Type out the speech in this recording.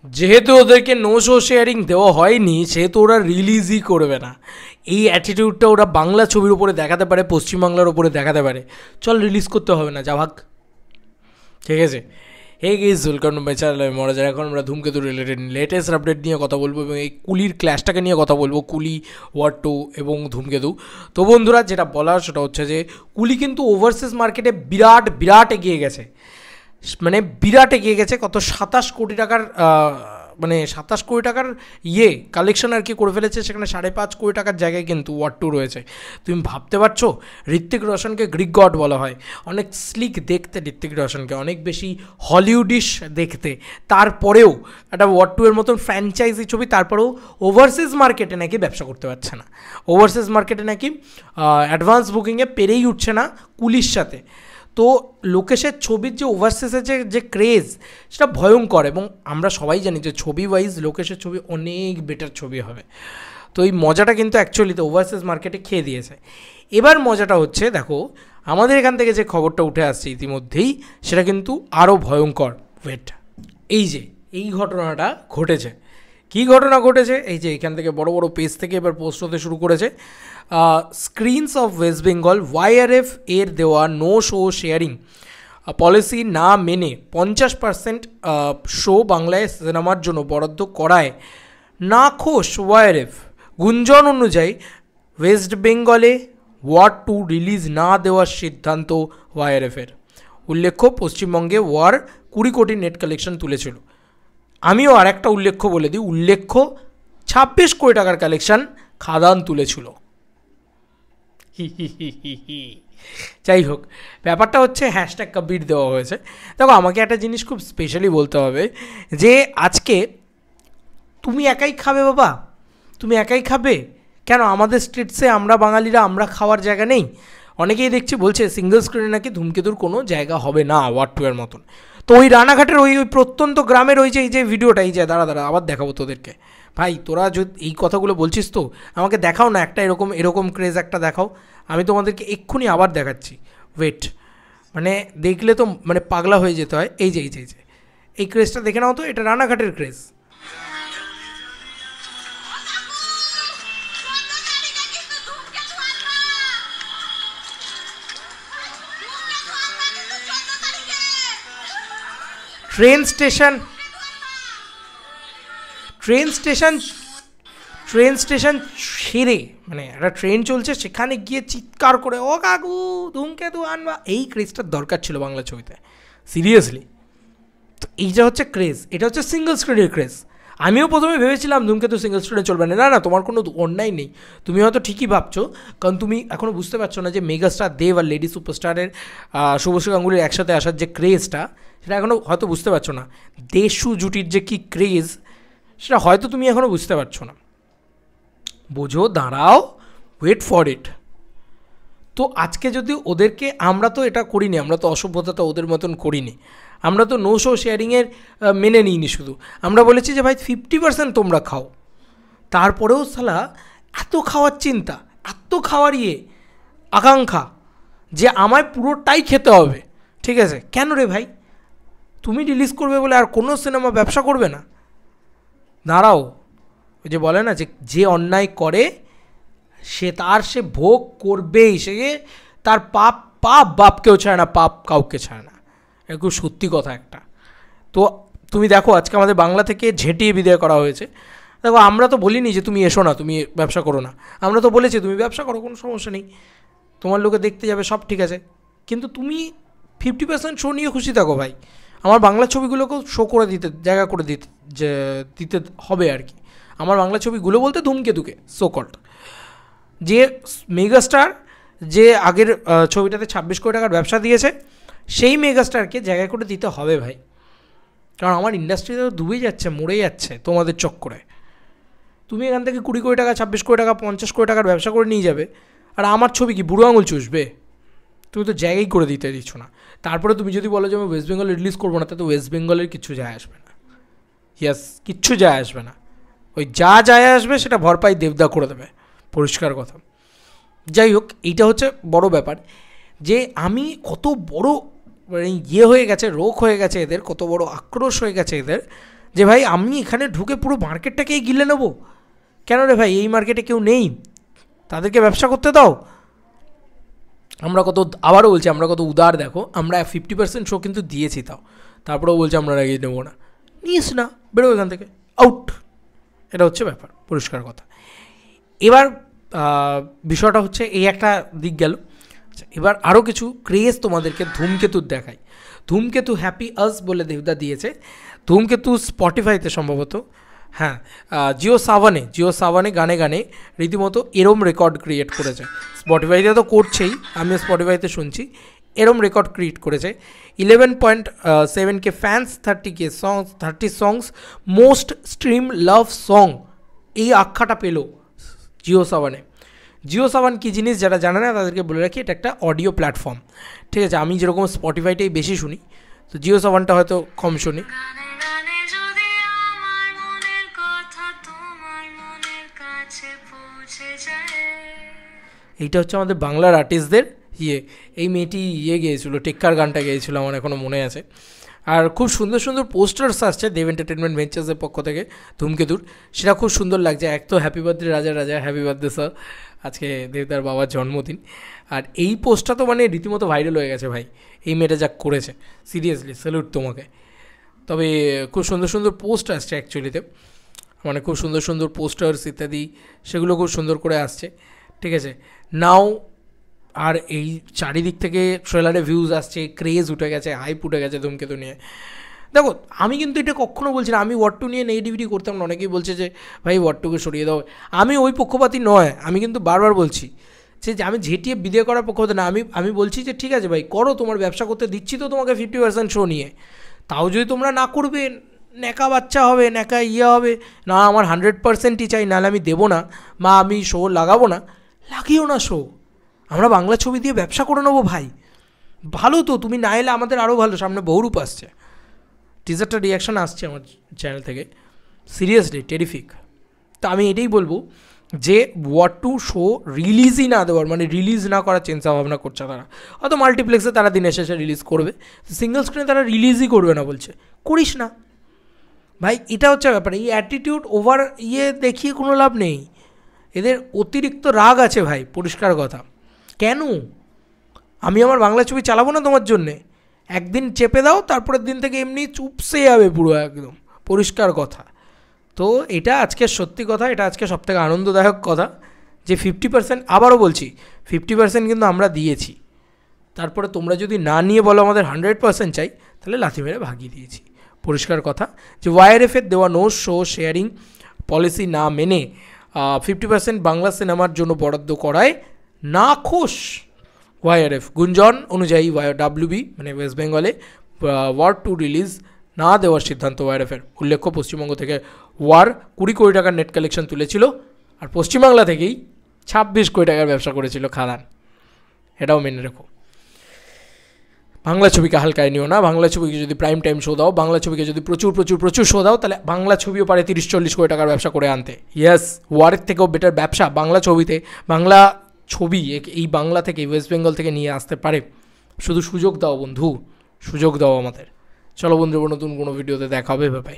যেহেতু ওদেরকে no show sharing দেওয়া হয়নি সেহেতু ওরা রিলিজই করবে না। এই অ্যাটিটিউডটা ওরা বাংলা ছবির উপরে দেখাতে পারে, পশ্চিমবাংলার উপরে দেখাতে পারে, চল রিলিজ করতে হবে না, যা ভাগ। ঠিক আছে, hey guys welcome to my channel. আমি মহারাজ। এখন আমরা ধূমকেতু রিলেটেড লেটেস্ট আপডেট নিয়ে কথা বলবো এবং এই কুলির ক্ল্যাশটাকে নিয়ে কথা বলবো, কুলি ওয়ার 2 এবং ধূমকেতু। তো বন্ধুরা, যেটা বলার সেটা হচ্ছে যে কুলি কিন্তু ওভারসিজ মার্কেটে বিরাট বিরাট এগিয়ে গেছে, মানে বিরাট এগিয়ে গেছে। কত 27 কোটি টাকার মানে 27 কোটি টাকার কালেকশন আর কি করে ফেলেছে। সেখানে 5.5 কোটি টাকার জায়গায় কিন্তু ওয়ার 2 রয়েছে। তুমি ভাবতে পারছো, ঋত্বিক রোশনকে গ্রিক গড বলা হয়, অনেক স্লিক দেখতে ঋত্বিক রোশনকে, অনেক বেশি হলিউডিশ দেখতে, তারপরেও একটা ওয়ার 2 এর মতন ফ্র্যাঞ্চাইজি ছবি, তারপরেও ওভারসিজ মার্কেটে নাকি ব্যবসা করতে পারছে না, ওভারসিজ মার্কেটে নাকি অ্যাডভান্স বুকিংয়ে পেরেই উঠছে না কুলির সাথে। তো লোকেশের ছবির যে ওভারসিজের যে ক্রেজ, সেটা ভয়ঙ্কর। এবং আমরা সবাই জানি যে ছবি ওয়াইজ লোকেশের ছবি অনেক বেটার ছবি হবে। তো এই মজাটা কিন্তু অ্যাকচুয়ালিতে ওভারসিজ মার্কেটে খেয়ে দিয়েছে। এবার মজাটা হচ্ছে, দেখো আমাদের এখান থেকে যে খবরটা উঠে আসছে ইতিমধ্যেই, সেটা কিন্তু আরও ভয়ঙ্কর। ওয়েট, এই ঘটনাটা ঘটেছে। কী ঘটনা ঘটেছে? এই যে এখান থেকে বড় বড় পেজ থেকে এবার পোস্ট হতে শুরু করেছে। Screens of West Bengal YRF এর দেওয়া নো শো শেয়ারিং পলিসি না মেনে 50% শো বাংলায় সিনেমার জন্য বরাদ্দ করায় নাখোশ ওয়াইআরএফ। গুঞ্জন অনুযায়ী ওয়েস্ট বেঙ্গলে ওয়ার 2 রিলিজ না দেওয়ার সিদ্ধান্ত ওয়াইআরএফের। উল্লেখ্য, পশ্চিমবঙ্গে ওয়ার 20 কোটি নেট কালেকশন তুলেছিল। আমিও আর একটা উল্লেখ্য বলে দিই, 26 কোটি টাকার কালেকশন খাদান তুলেছিল। যাই হোক, ব্যাপারটা হচ্ছে হ্যাশট্যাগ কবির দেওয়া হয়েছে। দেখো, আমাকে একটা জিনিস খুব স্পেশালি বলতে হবে যে আজকে তুমি একাই খাবে বাবা, তুমি একাই খাবে কেন? আমাদের স্ট্রিটসে আমরা বাঙালিরা, আমরা খাওয়ার জায়গা নেই? অনেকেই দেখছি বলছে সিঙ্গল স্ক্রিনে নাকি ধূমকেতুর কোনো জায়গা হবে না ওয়ার 2 এর মতন। তো ওই রানাঘাটের ওই প্রত্যন্ত গ্রামের ওই যে ভিডিওটা, এই যে দাঁড়া আবার দেখাবো তোদেরকে। ভাই, তোরা যদি এই কথাগুলো বলছিস তো আমাকে দেখাও না, একটা এরকম ক্রেজ একটা দেখাও, আমি তোমাদেরকে এক্ষুনি আবার দেখাচ্ছি। ওয়েট, মানে দেখলে তো মানে পাগলা হয়ে যেতে হয়। এই যে এই ক্রেজটা দেখে নাও তো, এটা রানাঘাটের ক্রেজ। ট্রেন স্টেশন ছেড়ে, মানে একটা ট্রেন চলছে, সেখানে গিয়ে চিৎকার করে ও কাকু ধূমকেতু আনবা, এই ক্রেজটার দরকার ছিল বাংলা ছবিতে, সিরিয়াসলি। তো এইটা হচ্ছে ক্রেজ, এটা হচ্ছে সিঙ্গল স্ক্রিনের ক্রেজ। আমিও প্রথমে ভেবেছিলাম ধূমকেতু সিঙ্গল স্ক্রিনে চলবে না। না, তোমার কোনো অন্যায় নেই, তুমি হয়তো ঠিকই ভাবছো, কারণ তুমি এখনও বুঝতে পারছো না যে মেগাস্টার দেব আর লেডি সুপারস্টারের শুভশ্রী গাঙ্গুলির একসাথে আসার যে ক্রেজটা, সেটা এখনও হয়তো বুঝতে পারছো না। দেশু জুটির যে কী ক্রেজ, সেটা হয়তো তুমি এখনও বুঝতে পারছো না। বোঝো, দাঁড়াও, ওয়েট ফর ইট। তো আজকে যদি ওদেরকে, আমরা তো এটা করিনি, আমরা তো অসভ্যতা ওদের মতন করিনি, আমরা তো নো শো শেয়ারিংয়ের মেনে নিইনি, শুধু আমরা বলেছি যে ভাই 50% তোমরা খাও। তারপরেও শালা এত খাওয়ার চিন্তা, এত খাওয়ার আকাঙ্ক্ষা যে আমায় পুরোটাই খেতে হবে, ঠিক আছে? কেন রে ভাই? তুমি রিলিজ করবে বলে আর কোনো সিনেমা ব্যবসা করবে না? দাঁড়াও, ওই যে বলে না যে অন্যায় করে সে ভোগ করবেই, সে তার পাপ বাপকেও ছাড়ে না, পাপ কাউকে ছাড়ে না। এটা খুব সত্যি কথা একটা। তো তুমি দেখো, আজকে আমাদের বাংলা থেকে ঝেঁটিয়ে বিদায় করা হয়েছে। দেখো, আমরা তো বলিনি যে তুমি এসো না, তুমি ব্যবসা করো না, আমরা তো বলেছি তুমি ব্যবসা করো, কোনো সমস্যা নেই, তোমার লোকে দেখতে যাবে, সব ঠিক আছে। কিন্তু তুমি 50% শো নিয়ে খুশি থাকো ভাই। আমার বাংলা ছবিগুলোকেও শো করে জায়গা করে দিতে হবে আর কি। আমার বাংলা ছবিগুলো বলতে ধূমকেতুকে, সোকল্ড যে মেগাস্টার, যে আগের ছবিটাতে 26 কোটি টাকার ব্যবসা দিয়েছে, সেই মেগাস্টারকে জায়গা করে দিতে হবে ভাই। কারণ আমার ইন্ডাস্ট্রিতে ডুবে যাচ্ছে, মরে যাচ্ছে তোমাদের চক্করে। তুমি এখান থেকে 20 কোটি টাকা, 26 কোটি টাকা, 50 কোটি টাকার ব্যবসা করে নিয়ে যাবে, আর আমার ছবি কি বুড়ো আঙুল চুষবে? তুমি তো জায়গায় করে দিতে দিচ্ছ না। তারপরে তুমি যদি বলো যে আমি ওয়েস্ট বেঙ্গলে রিলিজ করবো না, তাতে ওয়েস্ট বেঙ্গলের কিচ্ছু যায় আসবে না। ইয়াস, কিচ্ছু যায় আসবে না। ওই যা যায় আসবে সেটা ভরপাই দেবদা করে দেবে, পরিষ্কার কথা। যাই হোক, এইটা হচ্ছে বড় ব্যাপার যে আমি কত বড় হয়ে গেছে, রোগ হয়ে গেছে এদের, কত বড় আক্রোশ হয়ে গেছে এদের, যে ভাই আমি এখানে ঢুকে পুরো মার্কেটটাকেই গিলে নেবো, কেন রে ভাই? এই মার্কেটে কেউ নেই, তাদেরকে ব্যবসা করতে দাও। আমরা কত, আবারও বলছি, আমরা কত উদার দেখো, আমরা 50% শো কিন্তু দিয়েছি, তারপরেও বলছি আমরা এগিয়ে নেবো না, নিস না, বেরো এখান থেকে, আউট। এটা হচ্ছে ব্যাপার, পরিষ্কার কথা। এবার বিষয়টা হচ্ছে এই একটা দিক গেল। এবার আরও কিছু ক্রেজ তোমাদেরকে ধূমকেতুর দেখাই। ধূমকেতু হ্যাপি আস বলে দেবদা দিয়েছে। ধূমকেতু স্পটিফাইতে সম্ভবত, হ্যাঁ, জিও সাভানে গানে গানে রীতিমতো এরম রেকর্ড ক্রিয়েট করেছে। স্পটিফাইতে তো করছেই, আমিও স্পটিফাইতে শুনছি, এরম রেকর্ড ক্রিয়েট করেছে। 11.7K fans, 30 songs, most stream লাভ সং, এই আখ্যাটা পেল জিও সাভান কী জিনিস যারা জানে না তাদেরকে বলে রাখি, এটা একটা অডিও প্ল্যাটফর্ম, ঠিক আছে? আমি যেরকম স্পটিফাইটাই বেশি শুনি, তো জিও সাভানটা হয়তো কম শুনি। এইটা হচ্ছে আমাদের বাংলার আর্টিস্টদের এই মেয়েটি গেয়েছিল, টেক্কার গানটা গেয়েছিল, আমার এখনও মনে আছে। আর খুব সুন্দর সুন্দর পোস্টার্স আসছে দেব এন্টারটেনমেন্ট ভেঞ্চার্সের পক্ষ থেকে ধূমকেতুর, সেটা খুব সুন্দর লাগছে। এক তো হ্যাপি বার্থডে রাজা, হ্যাপি বার্থডে স্যার, আজকে দেবদার বাবার জন্মদিন। আর এই পোস্টটা তো মানে রীতিমতো ভাইরাল হয়ে গেছে ভাই, এই মেয়েটা যা করেছে, সিরিয়াসলি স্যালুট তোমাকে। তবে খুব সুন্দর সুন্দর পোস্ট আসছে অ্যাকচুয়ালিতে, মানে খুব সুন্দর সুন্দর পোস্টার্স ইত্যাদি, সেগুলো খুব সুন্দর করে আসছে, ঠিক আছে? নাও আর এই চারিদিক থেকে ট্রেলারে ভিউজ আসছে, ক্রেজ উঠে গেছে, হাইপ উঠে গেছে ধূমকেতু নিয়ে। দেখো আমি কিন্তু এটা কখনও বলছি না আমি ওয়ার্ড টু নিয়ে নেগেটিভিটি করতাম না, অনেকেই বলছে যে ভাই ওয়ার্ড টুকে সরিয়ে দাও, আমি ওই পক্ষপাতী নয়, আমি কিন্তু বারবার বলছি যে আমি ঝেঁটিয়ে বিদে করার পক্ষপাতী না, আমি বলছি যে ঠিক আছে ভাই করো, তোমার ব্যবসা করতে দিচ্ছি তো তোমাকে 50% শো নিয়ে, তাও যদি তোমরা না করবে ন্যাকা বাচ্চা হবে, ন্যাকা হবে, না আমার 100%ই চাই, নাহলে আমি দেবো না, মা আমি শো লাগাবো না, লাগিও না শো, আমরা বাংলা ছবি দিয়ে ব্যবসা করে নেবো ভাই, ভালো তো, তুমি না এলে আমাদের আরও ভালো, সামনে বহুরূপ আসছে, টিজারটা রিয়াকশান আসছে আমার চ্যানেল থেকে, সিরিয়াসলি টেরিফিক। তো আমি এটাই বলবো যে ওয়াট টু শো রিলিজই না দেওয়ার, মানে রিলিজ না করার চিন্তা ভাবনা করছে তারা, হয়তো মাল্টিপ্লেক্সে তারা দিনের শেষে রিলিজ করবে, সিঙ্গল স্ক্রিনে তারা রিলিজই করবে না বলছে, করিস না ভাই, এটা হচ্ছে ব্যাপার। এই অ্যাটিটিউড ওভার দেখিয়ে কোনো লাভ নেই, এদের অতিরিক্ত রাগ আছে ভাই, পরিষ্কার কথা। কেন আমি আমার বাংলা ছবি চালাবো না তোমার জন্যে? একদিন চেপে দাও, তারপরের দিন থেকে এমনি চুপসে যাবে পুরো, একদম পরিষ্কার কথা। তো এটা আজকে সত্যি কথা, এটা আজকে সবথেকে আনন্দদায়ক কথা যে 50%, আবারও বলছি 50% কিন্তু আমরা দিয়েছি, তারপরে তোমরা যদি না নিয়ে বলো আমাদের 100% চাই, তাহলে লাথি মেরে ভাগিয়ে দিয়েছি, পরিষ্কার কথা। যে ওয়াইআরএফের দেওয়া নো শো শেয়ারিং পলিসি না মেনে 50% বাংলা সিনেমার জন্য বরাদ্দ করায় নাখোশ ওয়াইআরএফ। গুঞ্জন অনুযায়ী WB মানে ওয়েস্ট বেঙ্গলে ওয়ার্ড টু রিলিজ না দেওয়ার সিদ্ধান্ত ওয়াইআরএফের। উল্লেখ্য পশ্চিমবঙ্গ থেকে ওয়ার 20 কোটি টাকার নেট কালেকশন তুলেছিল, আর পশ্চিমবাংলা থেকেই 26 কোটি টাকার ব্যবসা করেছিল খাদান, এটাও মেনে রেখো। বাংলা ছবিকে হালকায় নিও না, বাংলা ছবিকে যদি প্রাইম টাইম শো দাও, বাংলা ছবিকে যদি প্রচুর প্রচুর প্রচুর শো দাও, তাহলে বাংলা ছবিও পারে 30-40 কোটি টাকার ব্যবসা করে আনতে। ইয়েস, ওয়ারের থেকেও বেটার ব্যবসা বাংলা ছবিতে, বাংলা ছবি এই বাংলা থেকে, ওয়েস্ট বেঙ্গল থেকে নিয়ে আসতে পারে। শুধু সুযোগ দাও বন্ধু, সুযোগ দাও আমাদের। চলো বন্ধু, নতুন কোনো ভিডিওতে দেখা হবে, বাই।